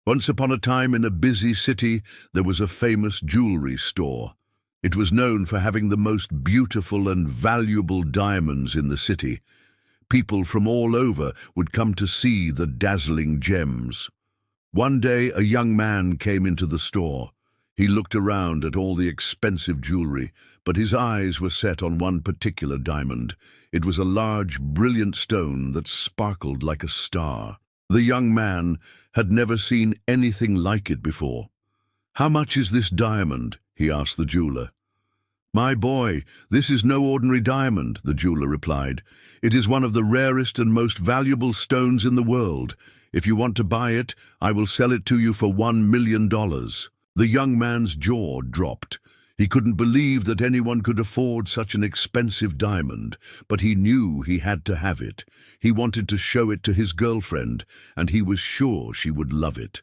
Once upon a time in a busy city, there was a famous jewelry store. It was known for having the most beautiful and valuable diamonds in the city. People from all over would come to see the dazzling gems. One day, a young man came into the store. He looked around at all the expensive jewelry, but his eyes were set on one particular diamond. It was a large, brilliant stone that sparkled like a star. The young man had never seen anything like it before. "How much is this diamond?" he asked the jeweler. "My boy, this is no ordinary diamond," the jeweler replied. "It is one of the rarest and most valuable stones in the world. If you want to buy it, I will sell it to you for $1 million. The young man's jaw dropped. He couldn't believe that anyone could afford such an expensive diamond, but he knew he had to have it. He wanted to show it to his girlfriend, and he was sure she would love it.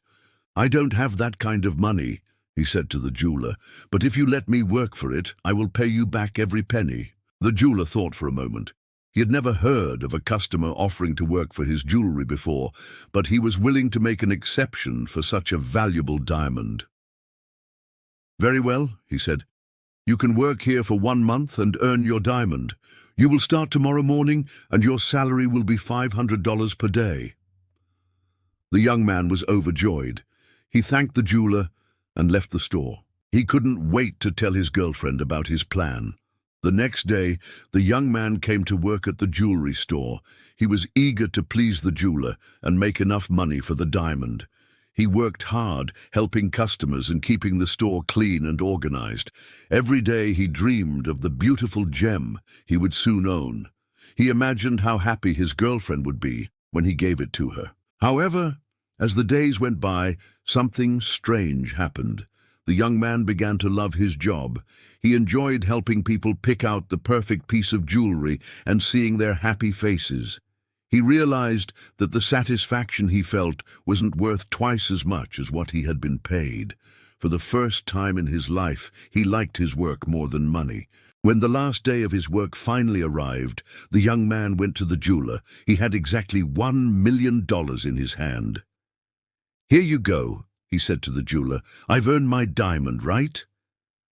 "I don't have that kind of money," he said to the jeweler, "but if you let me work for it, I will pay you back every penny." The jeweler thought for a moment. He had never heard of a customer offering to work for his jewelry before, but he was willing to make an exception for such a valuable diamond. "Very well," he said. "You can work here for 1 month and earn your diamond. You will start tomorrow morning, and your salary will be $500 per day." The young man was overjoyed. He thanked the jeweler and left the store. He couldn't wait to tell his girlfriend about his plan. The next day, the young man came to work at the jewelry store. He was eager to please the jeweler and make enough money for the diamond. He worked hard, helping customers and keeping the store clean and organized. Every day he dreamed of the beautiful gem he would soon own. He imagined how happy his girlfriend would be when he gave it to her. However, as the days went by, something strange happened. The young man began to love his job. He enjoyed helping people pick out the perfect piece of jewelry and seeing their happy faces. He realized that the satisfaction he felt wasn't worth twice as much as what he had been paid. For the first time in his life, he liked his work more than money. When the last day of his work finally arrived, the young man went to the jeweler. He had exactly $1 million in his hand. "Here you go," he said to the jeweler. "I've earned my diamond, right?"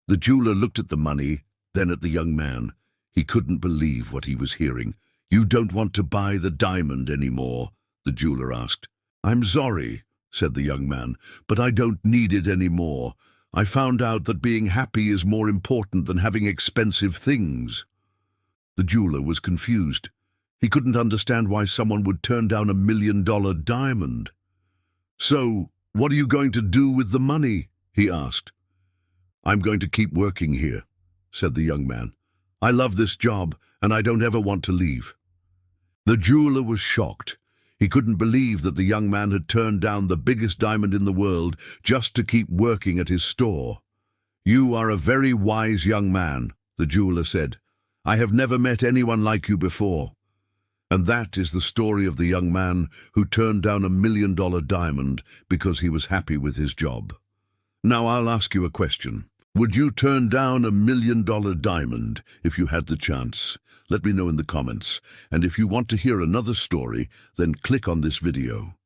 The jeweler looked at the money, then at the young man. He couldn't believe what he was hearing. "You don't want to buy the diamond anymore?" the jeweler asked. "I'm sorry," said the young man, "but I don't need it anymore. I found out that being happy is more important than having expensive things." The jeweler was confused. He couldn't understand why someone would turn down $1 million diamond. "So, what are you going to do with the money?" he asked. "I'm going to keep working here," said the young man. "I love this job, and I don't ever want to leave." The jeweler was shocked. He couldn't believe that the young man had turned down the biggest diamond in the world just to keep working at his store. "You are a very wise young man," the jeweler said. "I have never met anyone like you before." And that is the story of the young man who turned down $1 million diamond because he was happy with his job. Now I'll ask you a question. Would you turn down $1 million diamond if you had the chance? Let me know in the comments. And if you want to hear another story, then click on this video.